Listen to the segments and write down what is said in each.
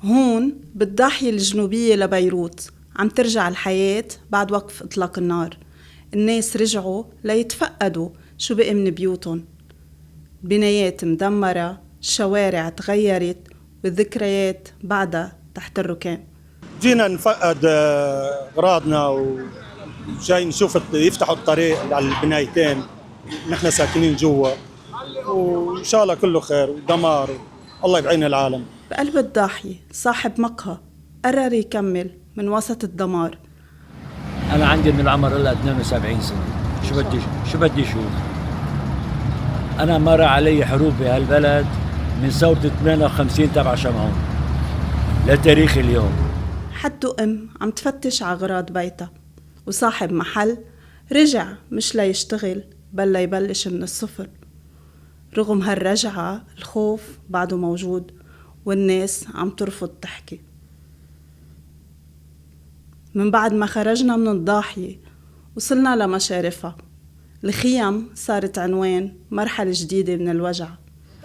هون بالضاحية الجنوبية لبيروت عم ترجع الحياة بعد وقف إطلاق النار. الناس رجعوا ليتفقدوا شو بقي من بيوتهم. بنايات مدمرة، الشوارع تغيرت، والذكريات بعدها تحت الركام. جينا نفقد أغراضنا وجاي نشوف يفتحوا الطريق على البنايتين. نحن ساكنين جوا وإن شاء الله كله خير ودمار. الله يبعين العالم. بقلب الضاحية صاحب مقهى قرر يكمل من وسط الدمار. أنا عندي من العمر إلا 72 سنة، شو بدي شوف؟ أنا مر علي حروب بهالبلد من ثورة 58 تبع شمعون لتاريخ اليوم. حدو عم تفتش عغراض بيتها، وصاحب محل رجع مش ليشتغل بل ليبلش من الصفر. رغم هالرجعة الخوف بعده موجود، والناس عم ترفض تحكي. من بعد ما خرجنا من الضاحية وصلنا لمشارفها. الخيم صارت عنوان مرحلة جديدة من الوجع.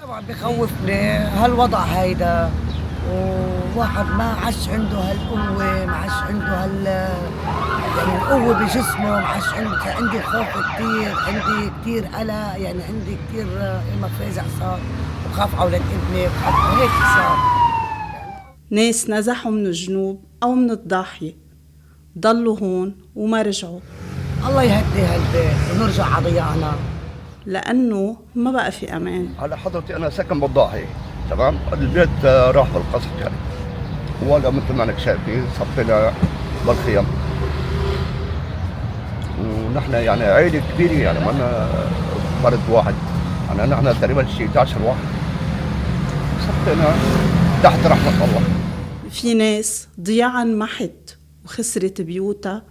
طبعا بخوفني هالوضع هيدا، وواحد ما عاش عنده هالقوة، ما عاش عنده يعني القوة بجسمه، ما عاش عندي خوف كتير، عندي كتير قلق، يعني عندي كتير مفازع صار، وخاف على ولاد ابني، وخاف هيك صار. ناس نزحوا من الجنوب أو من الضاحية، ضلوا هون وما رجعوا. الله يهدي هالبيت ونرجع على ضياعنا، لأنه ما بقى في أمان. على حضرتي أنا ساكن بالضاحية، تمام؟ البيت راح بالقصف يعني، ولا مثل ما انك شايفين صفينا بالخيام، ونحن يعني عائلة كبيرة، يعني ما لنا فرد واحد، يعني نحن تقريبا شيء 11 واحد صفينا تحت رحمة الله. في ناس ضياعا محت وخسرت بيوتها،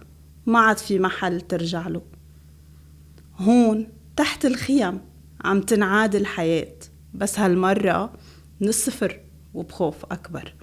ما عاد في محل ترجع له. هون تحت الخيم عم تنعاد الحياة، بس هالمرة من الصفر وبخوف أكبر.